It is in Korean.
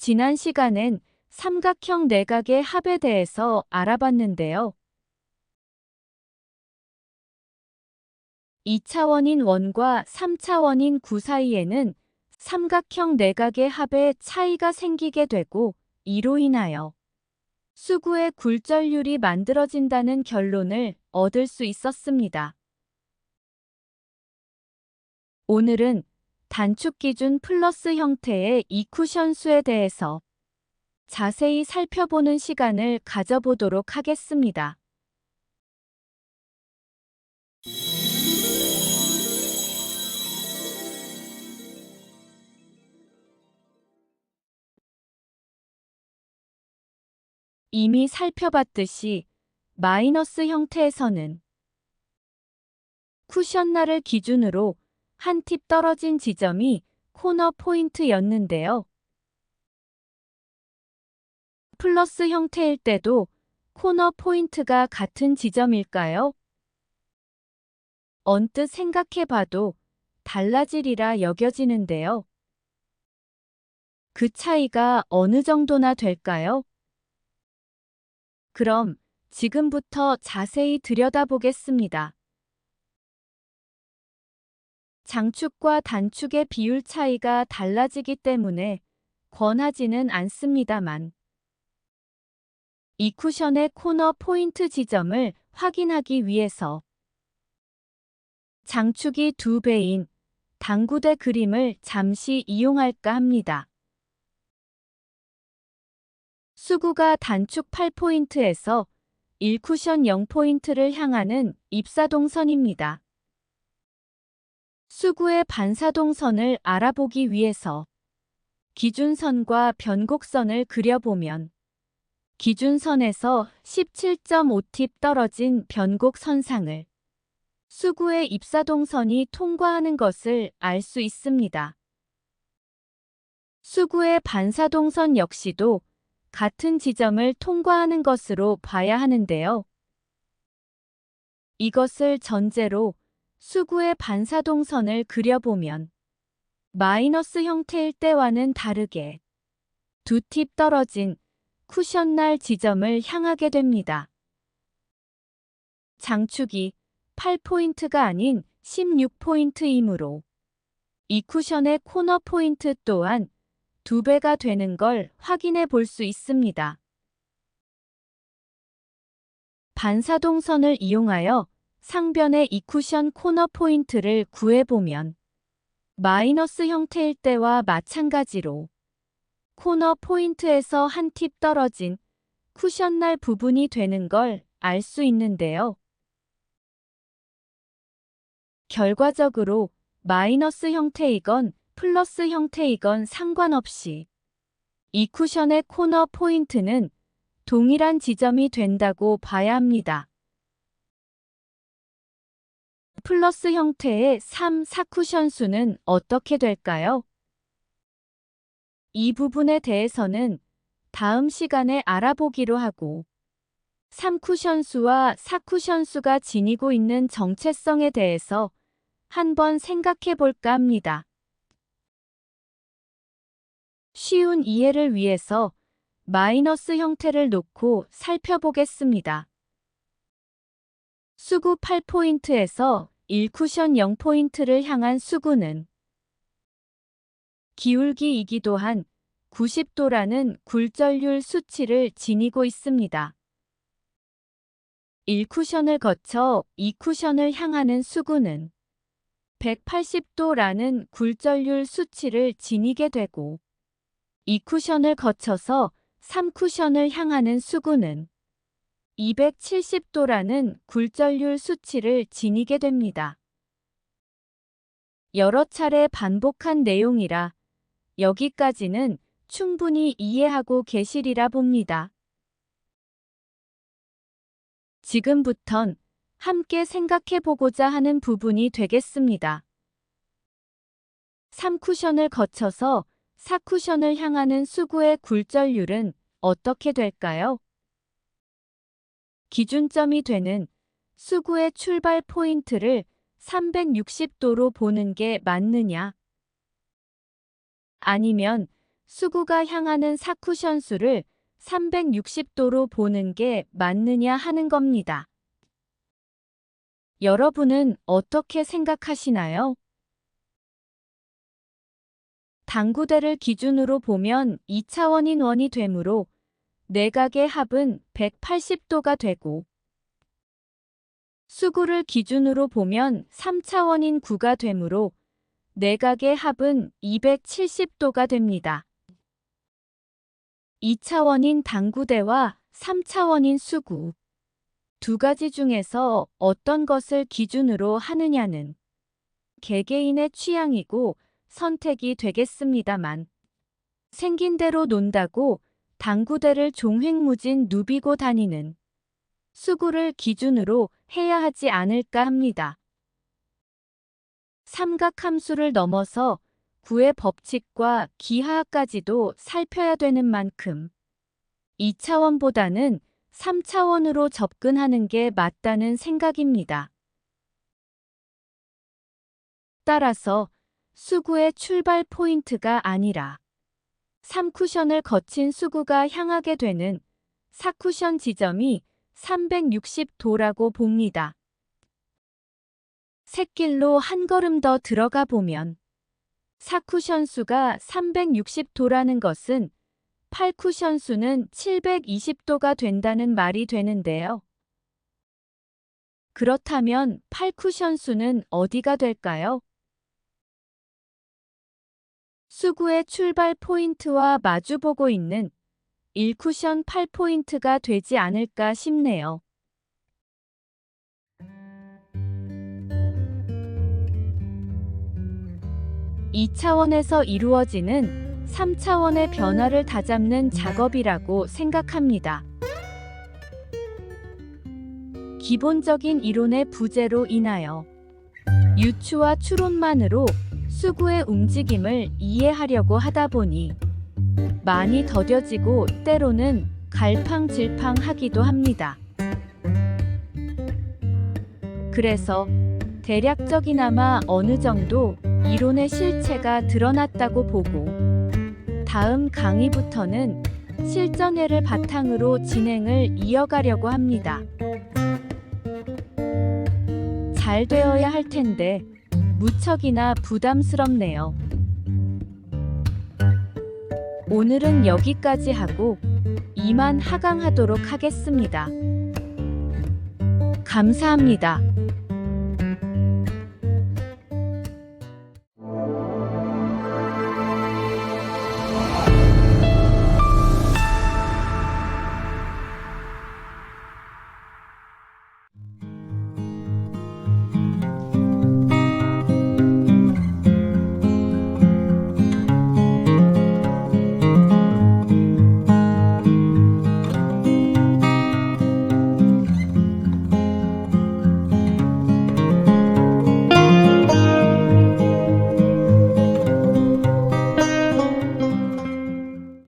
지난 시간엔 삼각형 내각의 합에 대해서 알아봤는데요. 2차원인 원과 3차원인 구 사이에는 삼각형 내각의 합에 차이가 생기게 되고 이로 인하여 수구의 굴절률이 만들어진다는 결론을 얻을 수 있었습니다. 오늘은 단축 기준 플러스 형태의 이쿠션 수에 대해서 자세히 살펴보는 시간을 가져보도록 하겠습니다. 이미 살펴봤듯이 마이너스 형태에서는 쿠션날을 기준으로 한 팁 떨어진 지점이 코너 포인트였는데요. 플러스 형태일 때도 코너 포인트가 같은 지점일까요? 언뜻 생각해봐도 달라지리라 여겨지는데요. 그 차이가 어느 정도나 될까요? 그럼 지금부터 자세히 들여다보겠습니다. 장축과 단축의 비율 차이가 달라지기 때문에 권하지는 않습니다만 이쿠션의 코너 포인트 지점을 확인하기 위해서 장축이 2배인 당구대 그림을 잠시 이용할까 합니다. 수구가 단축 8포인트에서 1쿠션 0포인트를 향하는 입사동선입니다. 수구의 반사동선을 알아보기 위해서 기준선과 변곡선을 그려보면 기준선에서 17.5팁 떨어진 변곡선상을 수구의 입사동선이 통과하는 것을 알 수 있습니다. 수구의 반사동선 역시도 같은 지점을 통과하는 것으로 봐야 하는데요. 이것을 전제로 수구의 반사동선을 그려보면 마이너스 형태일 때와는 다르게 2팁 떨어진 쿠션날 지점을 향하게 됩니다. 장축이 8포인트가 아닌 16포인트이므로 이 쿠션의 코너 포인트 또한 2배가 되는 걸 확인해 볼 수 있습니다. 반사동선을 이용하여 상변의 이 쿠션 코너 포인트를 구해보면 마이너스 형태일 때와 마찬가지로 코너 포인트에서 한 팁 떨어진 쿠션날 부분이 되는 걸 알 수 있는데요. 결과적으로 마이너스 형태이건 플러스 형태이건 상관없이 이 쿠션의 코너 포인트는 동일한 지점이 된다고 봐야 합니다. 플러스 형태의 3, 4쿠션 수는 어떻게 될까요? 이 부분에 대해서는 다음 시간에 알아보기로 하고 3쿠션 수와 4쿠션 수가 지니고 있는 정체성에 대해서 한번 생각해 볼까 합니다. 쉬운 이해를 위해서 마이너스 형태를 놓고 살펴보겠습니다. 수구 8포인트에서 1쿠션 0포인트를 향한 수구는 기울기이기도 한 90도라는 굴절률 수치를 지니고 있습니다. 1쿠션을 거쳐 2쿠션을 향하는 수구는 180도라는 굴절률 수치를 지니게 되고 2쿠션을 거쳐서 3쿠션을 향하는 수구는 270도라는 굴절률 수치를 지니게 됩니다. 여러 차례 반복한 내용이라 여기까지는 충분히 이해하고 계시리라 봅니다. 지금부턴 함께 생각해 보고자 하는 부분이 되겠습니다. 3쿠션을 거쳐서 4쿠션을 향하는 수구의 굴절률은 어떻게 될까요? 기준점이 되는 수구의 출발 포인트를 360도로 보는 게 맞느냐? 아니면 수구가 향하는 사쿠션 수를 360도로 보는 게 맞느냐 하는 겁니다. 여러분은 어떻게 생각하시나요? 당구대를 기준으로 보면 2차원인 원이 되므로 내각의 합은 180도가 되고, 수구를 기준으로 보면 3차원인 구가 되므로 내각의 합은 270도가 됩니다. 2차원인 당구대와 3차원인 수구, 두 가지 중에서 어떤 것을 기준으로 하느냐는 개개인의 취향이고 선택이 되겠습니다만, 생긴 대로 논다고 당구대를 종횡무진 누비고 다니는 수구를 기준으로 해야 하지 않을까 합니다. 삼각함수를 넘어서 구의 법칙과 기하학까지도 살펴야 되는 만큼 2차원보다는 3차원으로 접근하는 게 맞다는 생각입니다. 따라서 수구의 출발 포인트가 아니라 3쿠션을 거친 수구가 향하게 되는 4쿠션 지점이 360도라고 봅니다. 샛길로 한 걸음 더 들어가 보면 4쿠션 수가 360도라는 것은 8쿠션 수는 720도가 된다는 말이 되는데요. 그렇다면 8쿠션 수는 어디가 될까요? 수구의 출발 포인트와 마주보고 있는 1쿠션 8포인트가 되지 않을까 싶네요. (2차원에서) 이루어지는 3차원의 변화를 다잡는 작업이라고 생각합니다. 기본적인 이론의 부재로 인하여 유추와 추론만으로 수구의 움직임을 이해하려고 하다 보니 많이 더뎌지고 때로는 갈팡질팡하기도 합니다. 그래서 대략적이나마 어느 정도 이론의 실체가 드러났다고 보고 다음 강의부터는 실전예를 바탕으로 진행을 이어가려고 합니다. 잘 되어야 할 텐데 무척이나 부담스럽네요. 오늘은 여기까지 하고 이만 하강하도록 하겠습니다. 감사합니다.